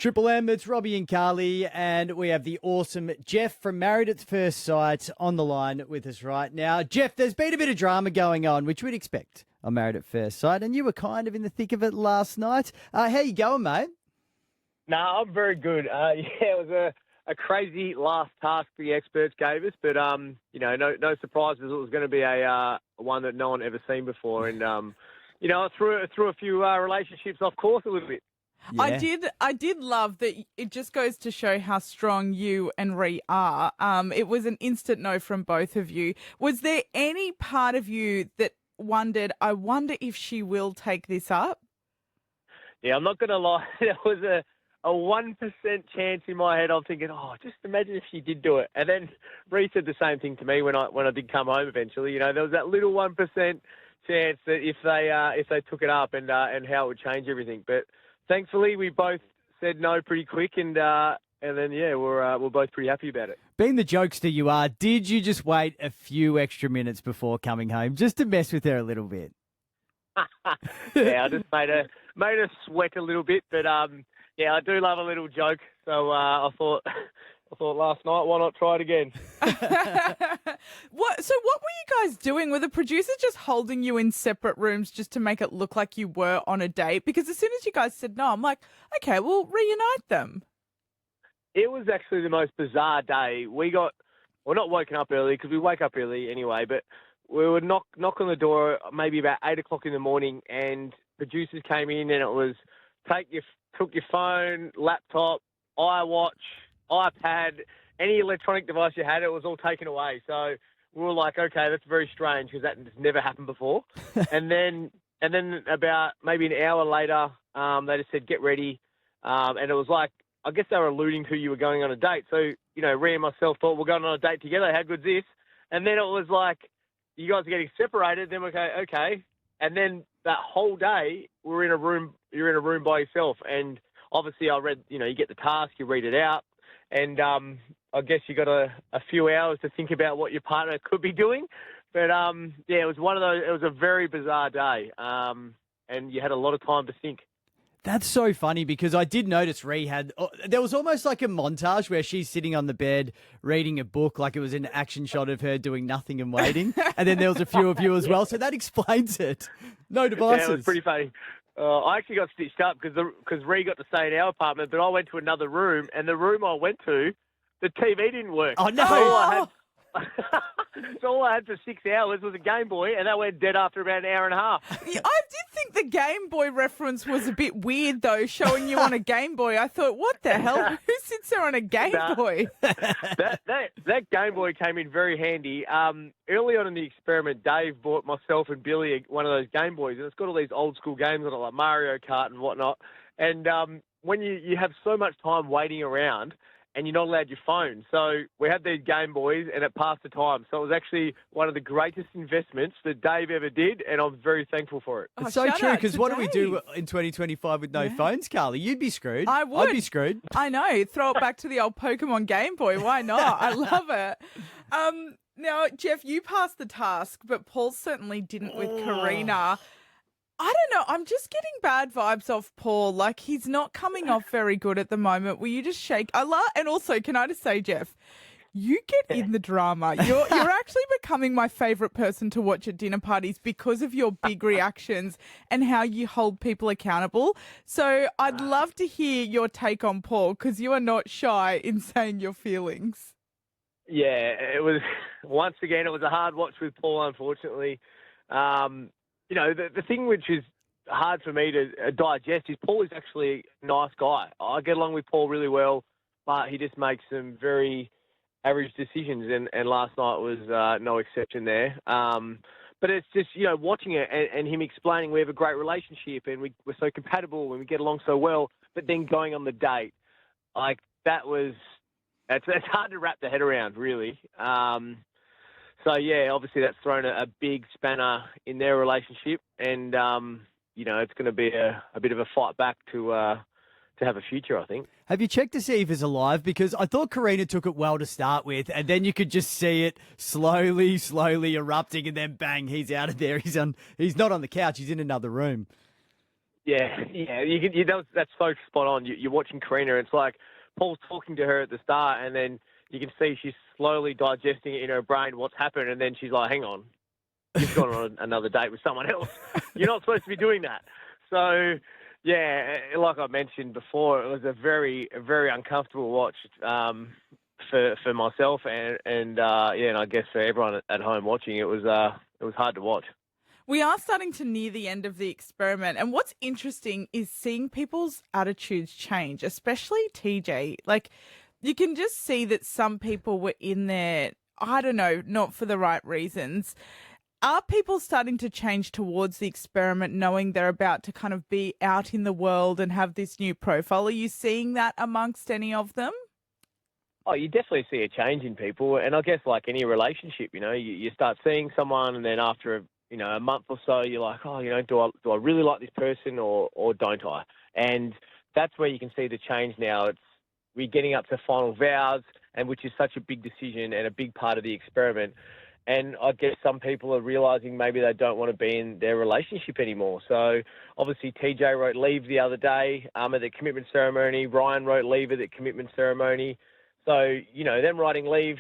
Triple M, it's Robbie and Carly, and we have the awesome Jeff from Married at First Sight on the line with us right now. Jeff, there's been a bit of drama going on, which we'd expect on Married at First Sight, and you were kind of in the thick of it last night. How you going, mate? No, I'm very good. It was a crazy last task the experts gave us, but no surprises. It was going to be a one that no one ever seen before, and I threw a few relationships off course a little bit. Yeah. I did love that. It just goes to show how strong you and Ree are. It was an instant no from both of you. Was there any part of you that wondered, I wonder if she will take this up? Yeah, I'm not going to lie. There was a 1% chance in my head. I'm thinking, just imagine if she did do it. And then Ree said the same thing to me when I did come home eventually. There was that little 1% chance that if they took it up and how it would change everything. But thankfully, we both said no pretty quick, and then we're both pretty happy about it. Being the jokester you are, did you just wait a few extra minutes before coming home just to mess with her a little bit? Yeah, I just made her sweat a little bit, but I do love a little joke. So I thought last night, why not try it again? So what were you guys doing? Were the producers just holding you in separate rooms just to make it look like you were on a date? Because as soon as you guys said no, I'm like, okay, we'll reunite them. It was actually the most bizarre day. We're not woken up early because we wake up early anyway, but we would knock on the door maybe about 8 o'clock in the morning, and producers came in, and it was took your phone, laptop, iWatch, iPad, any electronic device you had, it was all taken away. So we were like, okay, that's very strange because that has never happened before. and then about maybe an hour later, they just said, get ready. And it was like, I guess they were alluding to you were going on a date. So, Rhea and myself thought we're going on a date together. How good's this? And then it was like, you guys are getting separated. Then we're okay. And then that whole day, you're in a room by yourself. And obviously I read, you get the task, you read it out. And I guess you got a few hours to think about what your partner could be doing. But, it was one of those, it was a very bizarre day. And you had a lot of time to think. That's so funny because I did notice Ree there was almost like a montage where she's sitting on the bed reading a book, like it was an action shot of her doing nothing and waiting. And then there was a few of you as well. So that explains it. No devices. Yeah, it was pretty funny. I actually got stitched up because Ree got to stay in our apartment, but I went to another room, and the room I went to, the TV didn't work. Oh, no. So all I had for 6 hours was a Game Boy, and that went dead after about an hour and a half. Yeah, I did think the Game Boy reference was a bit weird, though, showing you on a Game Boy. I thought, what the hell? Who sits there on a Game Boy? That Game Boy came in very handy. Early on in the experiment, Dave bought myself and Billy one of those Game Boys, and it's got all these old school games on it, like Mario Kart and whatnot. And when you have so much time waiting around, and you're not allowed your phone. So we had these Game Boys, and it passed the time. So it was actually one of the greatest investments that Dave ever did, and I'm very thankful for it. It's so true, because what do we do in 2025 with no phones, Carly? You'd be screwed. I would. I'd be screwed. I know. Throw it back to the old Pokemon Game Boy. Why not? I love it. Now, Jeff, you passed the task, but Paul certainly didn't with Karina. I don't know. I'm just getting bad vibes off Paul. Like, he's not coming off very good at the moment. Will you just shake? And also, can I just say, Jeff, you get in the drama. You're actually becoming my favourite person to watch at dinner parties because of your big reactions and how you hold people accountable. So I'd love to hear your take on Paul, because you are not shy in saying your feelings. Yeah, it was, once again, it was a hard watch with Paul, unfortunately. The thing which is hard for me to digest is Paul is actually a nice guy. I get along with Paul really well, but he just makes some very average decisions, and last night was no exception there. But it's just, watching it and him explaining we have a great relationship and we're so compatible and we get along so well, but then going on the date, like it's hard to wrap the head around, really. So, yeah, obviously that's thrown a big spanner in their relationship, and, it's going to be a bit of a fight back to have a future, I think. Have you checked to see if he's alive? Because I thought Karina took it well to start with, and then you could just see it slowly erupting, and then bang, he's out of there. He's not on the couch. He's in another room. That's so spot on. You're watching Karina, and it's like Paul's talking to her at the start, and then you can see she's slowly digesting it in her brain what's happened, and then she's like, hang on, you've gone on another date with someone else. You're not supposed to be doing that. So, yeah, like I mentioned before, it was a very, very uncomfortable watch for myself and I guess for everyone at home watching. It was hard to watch. We are starting to near the end of the experiment, and what's interesting is seeing people's attitudes change, especially TJ. Like, you can just see that some people were in there, I don't know, not for the right reasons. Are people starting to change towards the experiment, knowing they're about to kind of be out in the world and have this new profile? Are you seeing that amongst any of them? Oh, you definitely see a change in people, and I guess like any relationship, you start seeing someone, and then after a month or so, you're like, oh, do I really like this person or don't I? And that's where you can see the change now. We're getting up to final vows, and which is such a big decision and a big part of the experiment. And I guess some people are realising maybe they don't want to be in their relationship anymore. So obviously TJ wrote leave the other day at the commitment ceremony. Ryan wrote leave at the commitment ceremony. So, them writing leave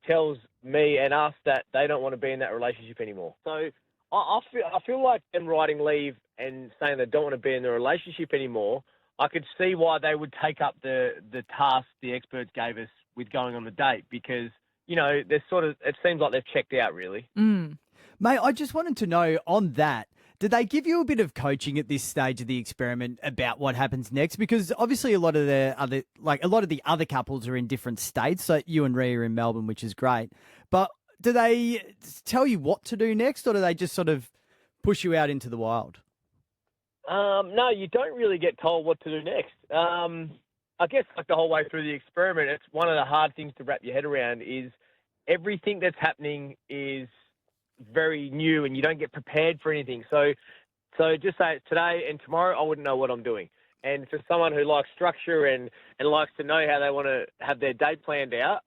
tells me and us that they don't want to be in that relationship anymore. So I feel like them writing leave and saying they don't want to be in the relationship anymore, I could see why they would take up the task the experts gave us with going on the date, because it seems like they've checked out, really. Mate, I just wanted to know on that, did they give you a bit of coaching at this stage of the experiment about what happens next? Because obviously a lot of the other couples are in different states. So you and Rhea are in Melbourne, which is great. But do they tell you what to do next, or do they just sort of push you out into the wild? No, you don't really get told what to do next. I guess like the whole way through the experiment, it's one of the hard things to wrap your head around is everything that's happening is very new and you don't get prepared for anything. So just say today and tomorrow, I wouldn't know what I'm doing. And for someone who likes structure and likes to know how they want to have their day planned out,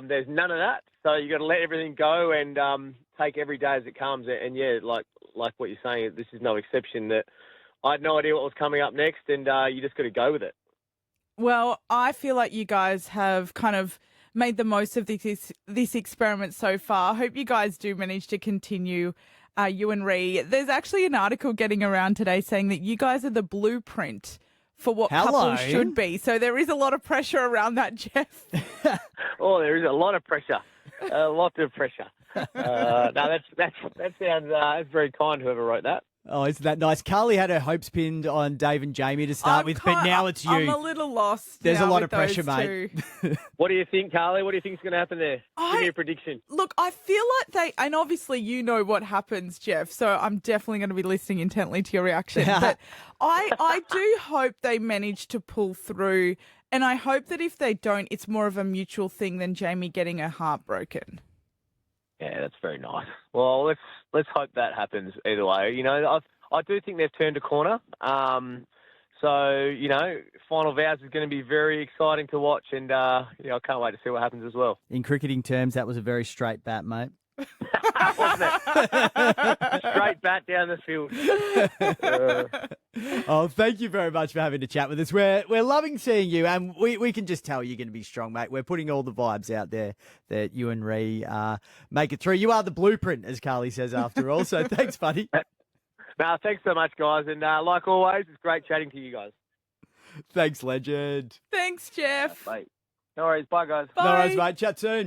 there's none of that. So you got to let everything go and take every day as it comes. And yeah, like what you're saying, this is no exception. That I had no idea what was coming up next, and you just got to go with it. Well, I feel like you guys have kind of made the most of this experiment so far. I hope you guys do manage to continue, you and Ree. There's actually an article getting around today saying that you guys are the blueprint for what couples should be. So there is a lot of pressure around that, Jeff. Oh, there is a lot of pressure. A lot of pressure. No, that sounds that's very kind, whoever wrote that. Oh, isn't that nice? Carly had her hopes pinned on Dave and Jamie to start with, but now it's you. I'm a little lost. There's a lot with of pressure, mate. What do you think, Carly? What do you think is going to happen there? Give me a prediction. Look, I feel like and obviously you know what happens, Jeff, so I'm definitely going to be listening intently to your reaction. But I do hope they manage to pull through, and I hope that if they don't, it's more of a mutual thing than Jamie getting her heart broken. Yeah, that's very nice. Well, let's hope that happens either way. I do think they've turned a corner. So, Final Vows is going to be very exciting to watch, and I can't wait to see what happens as well. In cricketing terms, that was a very straight bat, mate. Wasn't it? Straight bat down the field. Oh, thank you very much for having to chat with us. We're loving seeing you, and we can just tell you're going to be strong, mate. We're putting all the vibes out there that you and Ree make it through. You are the blueprint, as Carly says, after all. So thanks, buddy. No, thanks so much, guys. And like always, it's great chatting to you guys. Thanks, legend. Thanks, Jeff. Bye. No worries. Bye, guys. Bye. No worries, mate. Chat soon.